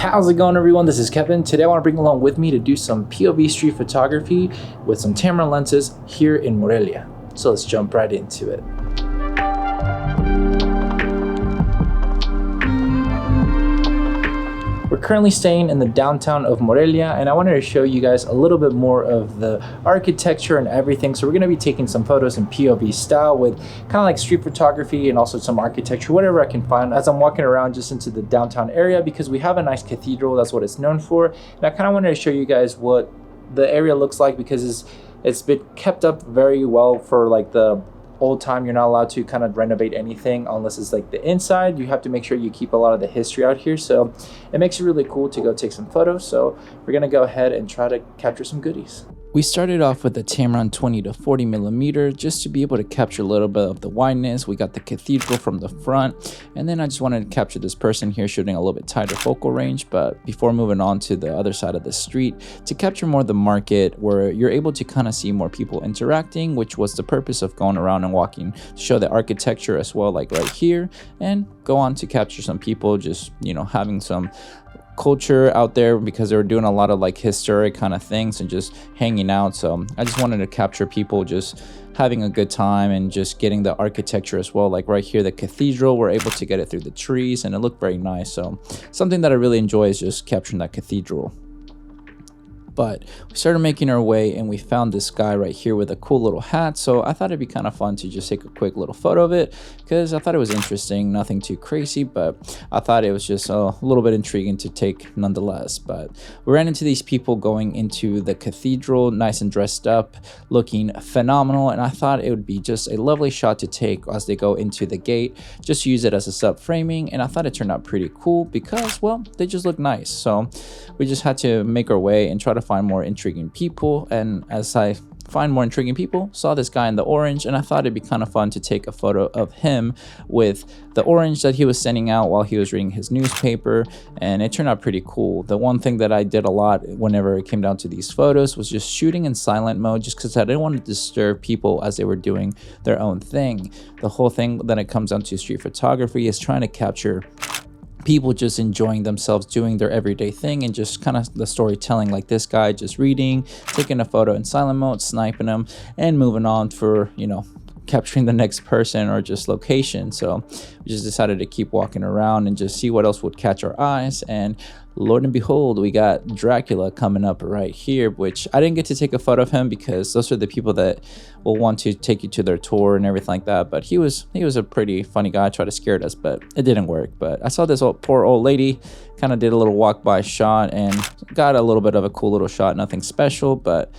How's it going, everyone? This is Kevin. Today I want to bring along with me to do some POV street photography with some Tamron lenses here in Morelia. So let's jump right into it. We're currently staying in the downtown of Morelia, and I wanted to show you guys a little bit more of the architecture and everything. So we're going to be taking some photos in POV style with kind of like street photography and also some architecture, whatever I can find as I'm walking around just into the downtown area, because we have a nice cathedral. That's what it's known for. And I kind of wanted to show you guys what the area looks like, because it's been kept up very well for like the old time. You're not allowed to kind of renovate anything unless it's like the inside. You have to make sure you keep a lot of the history out here, so it makes it really cool to go take some photos. So we're gonna go ahead and try to capture some goodies. We started off with the Tamron 20 to 40 millimeter just to be able to capture a little bit of the wideness. We got the cathedral from the front, and then I just wanted to capture this person here shooting a little bit tighter focal range. But before moving on to the other side of the street to capture more of the market, where you're able to kind of see more people interacting, which was the purpose of going around and walking to show the architecture as well, like right here, and go on to capture some people just, you know, having some culture out there, because they were doing a lot of like historic kind of things and just hanging out. So I just wanted to capture people just having a good time and just getting the architecture as well. Like right here, the cathedral, we're able to get it through the trees and it looked very nice. So something that I really enjoy is just capturing that cathedral. But we started making our way and we found this guy right here with a cool little hat. So I thought it'd be kind of fun to just take a quick little photo of it, because I thought it was interesting. Nothing too crazy, but I thought it was just a little bit intriguing to take nonetheless. But we ran into these people going into the cathedral, nice and dressed up, looking phenomenal. And I thought it would be just a lovely shot to take as they go into the gate, just use it as a sub framing. And I thought it turned out pretty cool because, well, they just look nice. So we just had to make our way and try to find more intriguing people. And as I find more intriguing people, saw this guy in the orange, and I thought it'd be kind of fun to take a photo of him with the orange that he was sending out while he was reading his newspaper, and it turned out pretty cool. The one thing that I did a lot whenever it came down to these photos was just shooting in silent mode, just because I didn't want to disturb people as they were doing their own thing. The whole thing that it comes down to street photography is trying to capture people just enjoying themselves, doing their everyday thing, and just kind of the storytelling, like this guy just reading, taking a photo in silent mode, sniping them, and moving on for, you know, capturing the next person or just location. So we just decided to keep walking around and just see what else would catch our eyes. And Lord and behold, we got Dracula coming up right here, which I didn't get to take a photo of him because those are the people that will want to take you to their tour and everything like that. But he was a pretty funny guy. Tried to scare us, but it didn't work. But I saw this poor old lady, kind of did a little walk by shot and got a little bit of a cool little shot. Nothing special, but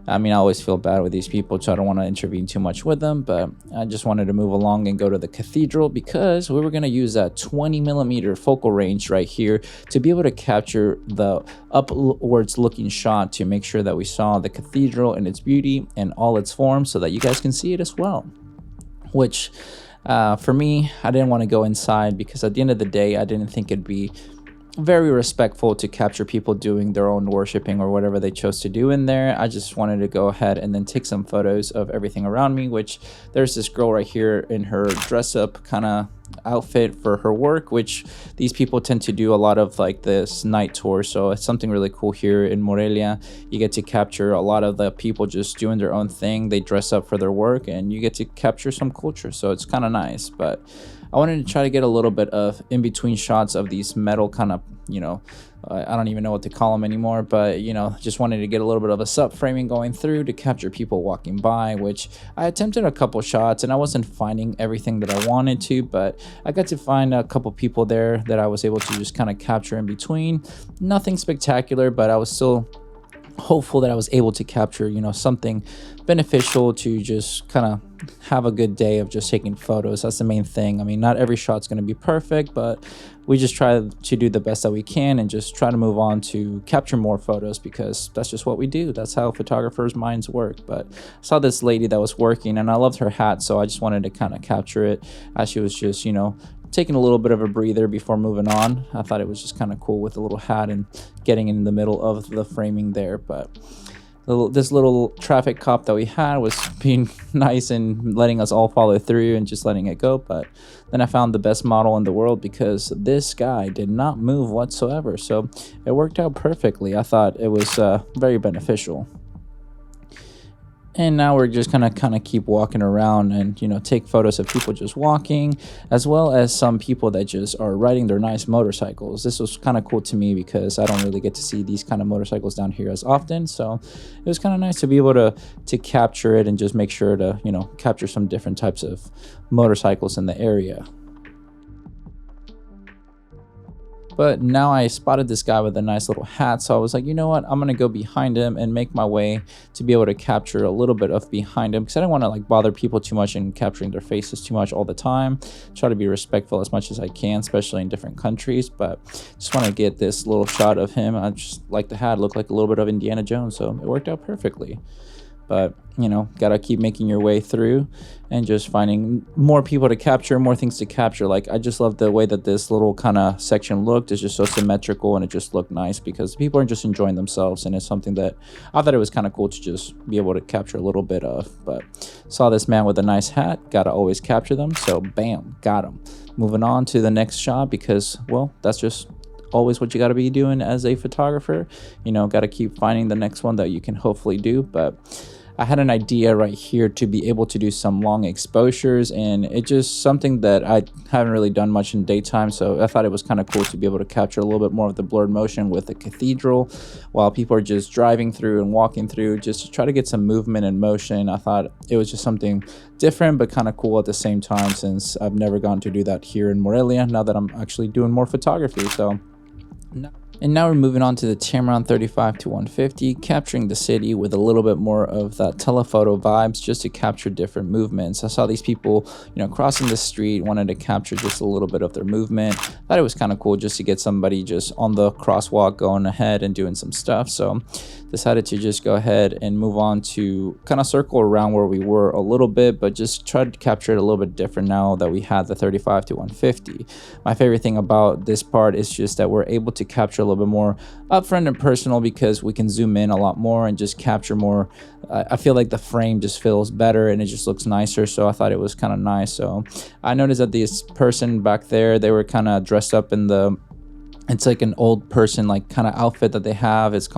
I mean, I always feel bad with these people, so I don't want to intervene too much with them. But I just wanted to move along and go to the cathedral, because we were going to use that 20 millimeter focal range right here to be able to capture the upwards looking shot, to make sure that we saw the cathedral and its beauty and all its forms, so that you guys can see it as well. Which for me, I didn't want to go inside, because at the end of the day, I didn't think it'd be very respectful to capture people doing their own worshiping or whatever they chose to do in there. I just wanted to go ahead and then take some photos of everything around me, which there's this girl right here in her dress up kind of outfit for her work, which these people tend to do a lot of like this night tour. So it's something really cool here in Morelia. You get to capture a lot of the people just doing their own thing. They dress up for their work and you get to capture some culture. So it's kind of nice. But I wanted to try to get a little bit of in-between shots of these metal kind of, you know, I don't even know what to call them anymore, but, you know, just wanted to get a little bit of a sub framing going through to capture people walking by, which I attempted a couple shots and I wasn't finding everything that I wanted to, but I got to find a couple people there that I was able to just kind of capture in between. Nothing spectacular, but I was still hopeful that I was able to capture, you know, something beneficial to just kind of have a good day of just taking photos. That's the main thing. I mean, not every shot's going to be perfect, but we just try to do the best that we can and just try to move on to capture more photos, because that's just what we do. That's how photographers' minds work. But I saw this lady that was working and I loved her hat, so I just wanted to kind of capture it as she was just, you know, taking a little bit of a breather before moving on. I thought it was just kind of cool with the little hat and getting in the middle of the framing there. But this little traffic cop that we had was being nice and letting us all follow through and just letting it go. But then I found the best model in the world, because this guy did not move whatsoever, so it worked out perfectly. I thought it was very beneficial. And now we're just gonna kind of keep walking around and, you know, take photos of people just walking, as well as some people that just are riding their nice motorcycles. This was kind of cool to me because I don't really get to see these kind of motorcycles down here as often. So it was kind of nice to be able to capture it and just make sure to, you know, capture some different types of motorcycles in the area. But now I spotted this guy with a nice little hat, so I was like, you know what, I'm gonna go behind him and make my way to be able to capture a little bit of behind him, because I don't want to like bother people too much and capturing their faces too much all the time. Try to be respectful as much as I can, especially in different countries, but just want to get this little shot of him. I just like the hat, looked like a little bit of Indiana Jones, so it worked out perfectly. But, you know, gotta keep making your way through and just finding more people to capture, more things to capture. Like, I just love the way that this little kind of section looked. It's just so symmetrical, and it just looked nice because people are just enjoying themselves, and it's something that I thought it was kind of cool to just be able to capture a little bit of. But saw this man with a nice hat, gotta always capture them, so bam, got him. Moving on to the next shot, because, well, that's just always what you got to be doing as a photographer. You know, got to keep finding the next one that you can hopefully do. But I had an idea right here to be able to do some long exposures, and it's just something that I haven't really done much in daytime, so I thought it was kind of cool to be able to capture a little bit more of the blurred motion with the cathedral while people are just driving through and walking through, just to try to get some movement and motion. I thought it was just something different but kind of cool at the same time, since I've never gotten to do that here in Morelia, now that I'm actually doing more photography. So and now we're moving on to the Tamron 35 to 150, capturing the city with a little bit more of that telephoto vibes, just to capture different movements. I saw these people, you know, crossing the street, wanted to capture just a little bit of their movement. Thought it was kind of cool just to get somebody just on the crosswalk going ahead and doing some stuff. So decided to just go ahead and move on to kind of circle around where we were a little bit, but just try to capture it a little bit different now that we had the 35 to 150. My favorite thing about this part is just that we're able to capture a little bit more upfront and personal, because we can zoom in a lot more and just capture more. I feel like the frame just feels better and it just looks nicer, so I thought it was kind of nice. So I noticed that this person back there, they were kind of dressed up in it's like an old person like kind of outfit that they have. It's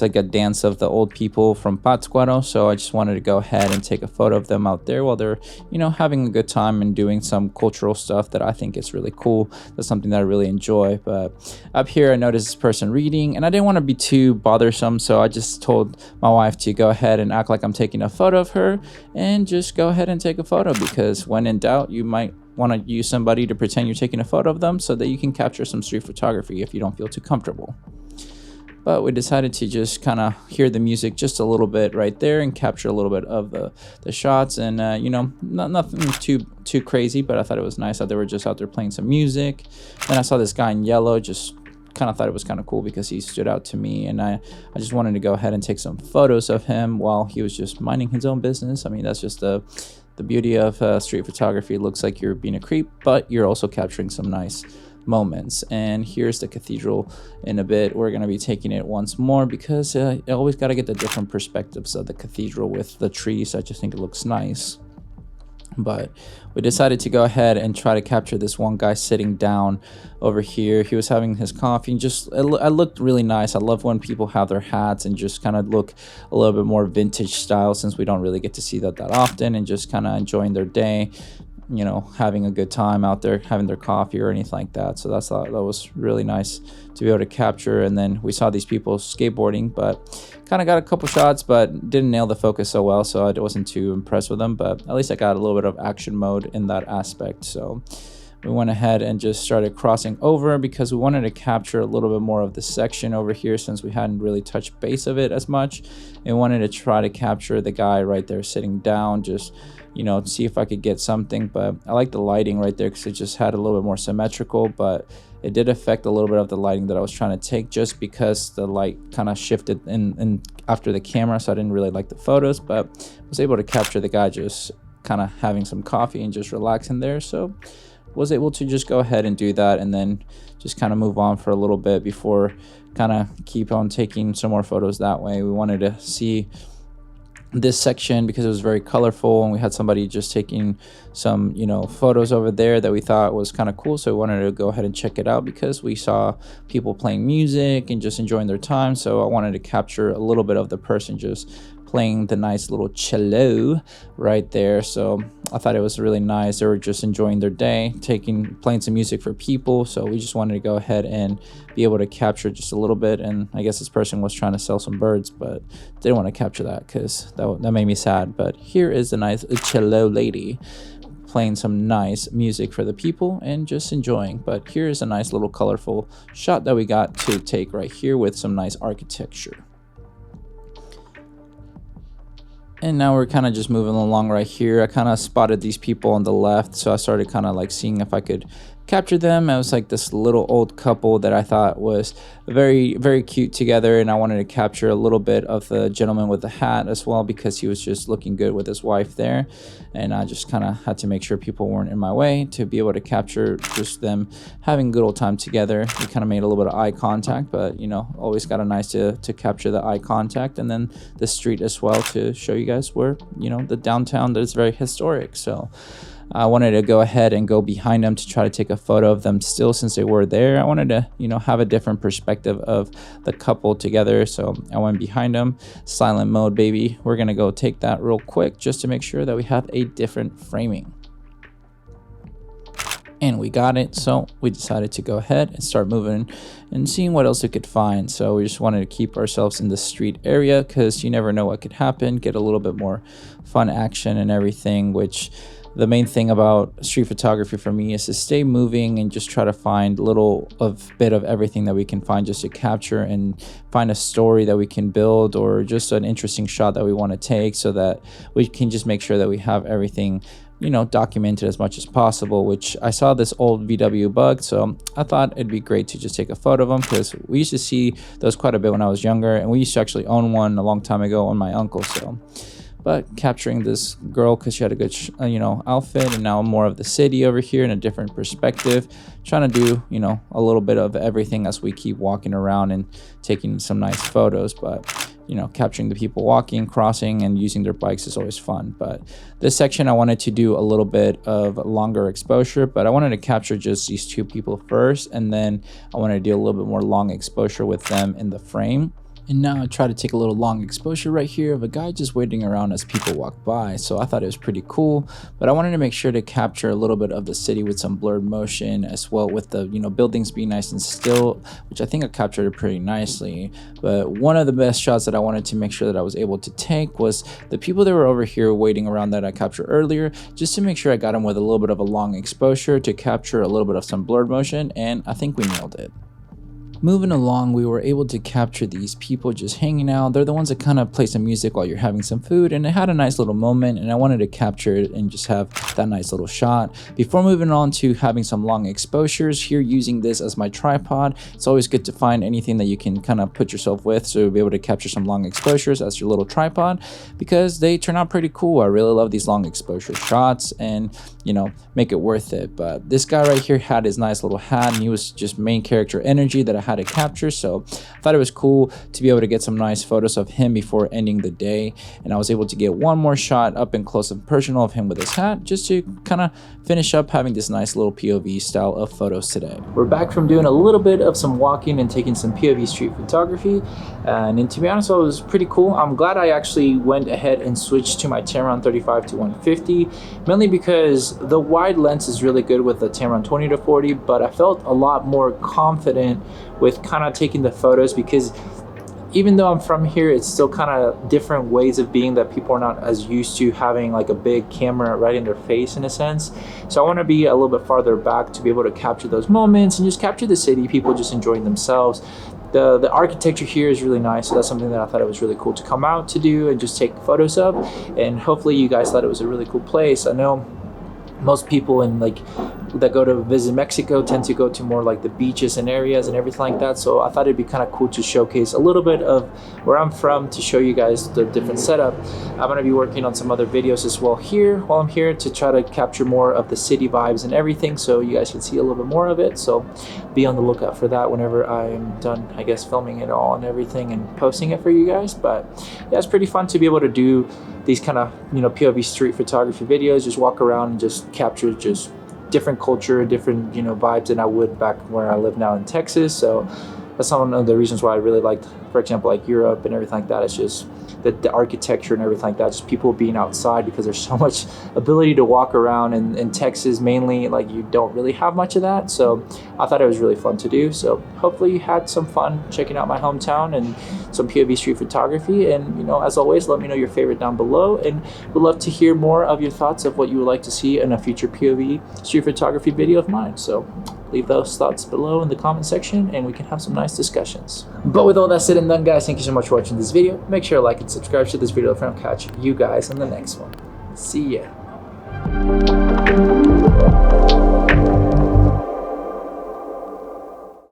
like a dance of the old people from Pátzcuaro. So I just wanted to go ahead and take a photo of them out there while they're, you know, having a good time and doing some cultural stuff that I think is really cool. That's something that I really enjoy. But up here I noticed this person reading, and I didn't want to be too bothersome, so I just told my wife to go ahead and act like I'm taking a photo of her, and just go ahead and take a photo, because when in doubt, you might want to use somebody to pretend you're taking a photo of them so that you can capture some street photography if you don't feel too comfortable. But we decided to just kind of hear the music just a little bit right there and capture a little bit of the shots. And you know, nothing too crazy, but I thought it was nice that they were just out there playing some music. Then I saw this guy in yellow, just kind of thought it was kind of cool because he stood out to me, and I just wanted to go ahead and take some photos of him while he was just minding his own business. I mean, that's just the beauty of street photography. It looks like you're being a creep, but you're also capturing some nice moments. And here's the cathedral in a bit. We're going to be taking it once more, because I always got to get the different perspectives of the cathedral with the trees. I just think it looks nice. But we decided to go ahead and try to capture this one guy sitting down over here. He was having his coffee, and just it looked really nice. I love when people have their hats and just kind of look a little bit more vintage style, since we don't really get to see that often, and just kind of enjoying their day, you know, having a good time out there, having their coffee or anything like that. So that was really nice to be able to capture. And then we saw these people skateboarding, but kind of got a couple shots, but didn't nail the focus so well, so I wasn't too impressed with them. But at least I got a little bit of action mode in that aspect. So we went ahead and just started crossing over, because we wanted to capture a little bit more of the section over here, since we hadn't really touched base of it as much, and wanted to try to capture the guy right there sitting down, just, you know, see if I could get something. But I like the lighting right there, because it just had a little bit more symmetrical, but it did affect a little bit of the lighting that I was trying to take, just because the light kind of shifted in after the camera, so I didn't really like the photos. But I was able to capture the guy just kind of having some coffee and just relaxing there. So was able to just go ahead and do that and then just kind of move on for a little bit before kind of keep on taking some more photos that way. We wanted to see this section because it was very colorful, and we had somebody just taking some photos over there that we thought was kind of cool, so we wanted to go ahead and check it out because we saw people playing music and just enjoying their time. So I wanted to capture a little bit of the person just playing the nice little cello right there. So I thought it was really nice. They were just enjoying their day, playing some music for people. So we just wanted to go ahead and be able to capture just a little bit. And I guess this person was trying to sell some birds, but didn't want to capture that because that made me sad. But here is the nice cello lady playing some nice music for the people and just enjoying. But here is a nice little colorful shot that we got to take right here with some nice architecture. And now we're kind of just moving along right here. I kind of spotted these people on the left, so I started kind of like seeing if I could capture them. It was like this little old couple that I thought was very, very cute together, and I wanted to capture a little bit of the gentleman with the hat as well because he was just looking good with his wife there. And I just kind of had to make sure people weren't in my way to be able to capture just them having a good old time together. We kind of made a little bit of eye contact, but always got a nice to capture the eye contact, and then the street as well to show you guys where the downtown that is very historic. So I wanted to go ahead and go behind them to try to take a photo of them still since they were there. I wanted to, have a different perspective of the couple together. So I went behind them, silent mode, baby. We're going to go take that real quick just to make sure that we have a different framing. And we got it, so we decided to go ahead and start moving and seeing what else we could find. So we just wanted to keep ourselves in the street area because you never know what could happen, get a little bit more fun action and everything, which the main thing about street photography for me is to stay moving and just try to find bit of everything that we can find just to capture and find a story that we can build or just an interesting shot that we want to take so that we can just make sure that we have everything documented as much as possible. Which I saw this old VW Bug, so I thought it'd be great to just take a photo of them because we used to see those quite a bit when I was younger, and we used to actually own one a long time ago on my uncle. So but capturing this girl because she had a good outfit, and now more of the city over here in a different perspective, trying to do a little bit of everything as we keep walking around and taking some nice photos. But capturing the people walking, crossing, and using their bikes is always fun. But this section I wanted to do a little bit of longer exposure, but I wanted to capture just these two people first, and then I wanted to do a little bit more long exposure with them in the frame. And now I try to take a little long exposure right here of a guy just waiting around as people walk by. So I thought it was pretty cool, but I wanted to make sure to capture a little bit of the city with some blurred motion as well, with the buildings being nice and still, which I think I captured it pretty nicely. But one of the best shots that I wanted to make sure that I was able to take was the people that were over here waiting around that I captured earlier, just to make sure I got them with a little bit of a long exposure to capture a little bit of some blurred motion, and I think we nailed it. Moving along, we were able to capture these people just hanging out. They're the ones that kind of play some music while you're having some food, and it had a nice little moment, and I wanted to capture it and just have that nice little shot. Before moving on to having some long exposures here, using this as my tripod, it's always good to find anything that you can kind of put yourself with, so you'll be able to capture some long exposures as your little tripod, because they turn out pretty cool. I really love these long exposure shots and make it worth it. But this guy right here had his nice little hat, and he was just main character energy that I had to capture. So I thought it was cool to be able to get some nice photos of him before ending the day, and I was able to get one more shot up and close and personal of him with his hat, just to kind of finish up having this nice little POV style of photos today. We're back from doing a little bit of some walking and taking some POV street photography, and to be honest, it was pretty cool. I'm glad I actually went ahead and switched to my Tamron 35 to 150, mainly because the wide lens is really good with the Tamron 20 to 40, but I felt a lot more confident with kind of taking the photos, because even though I'm from here, it's still kind of different ways of being that people are not as used to having like a big camera right in their face in a sense. So I want to be a little bit farther back to be able to capture those moments and just capture the city, people just enjoying themselves. The architecture here is really nice, so that's something that I thought it was really cool to come out to do and just take photos of, and hopefully you guys thought it was a really cool place. I know most people in like that go to visit Mexico tend to go to more like the beaches and areas and everything like that. So I thought it'd be kind of cool to showcase a little bit of where I'm from, to show you guys the different setup. I'm going to be working on some other videos as well here while I'm here, to try to capture more of the city vibes and everything, so you guys can see a little bit more of it. So be on the lookout for that whenever I'm done, I guess, filming it all and everything and posting it for you guys. But yeah, it's pretty fun to be able to do these kind of, you know, POV street photography videos, just walk around and just capture just different culture, different, you know, vibes than I would back where I live now in Texas. So that's one of the reasons why I really liked, for example, like Europe and everything like that. It's just the architecture and everything like that, just people being outside, because there's so much ability to walk around. And in Texas mainly, like, you don't really have much of that. So I thought it was really fun to do. So hopefully you had some fun checking out my hometown and some POV street photography. And, you know, as always, let me know your favorite down below, and would love to hear more of your thoughts of what you would like to see in a future POV street photography video of mine. So leave those thoughts below in the comment section and we can have some nice discussions. But with all that said and done, guys, thank you so much for watching this video. Make sure to like and subscribe to this video if I don't catch you guys in the next one. See ya.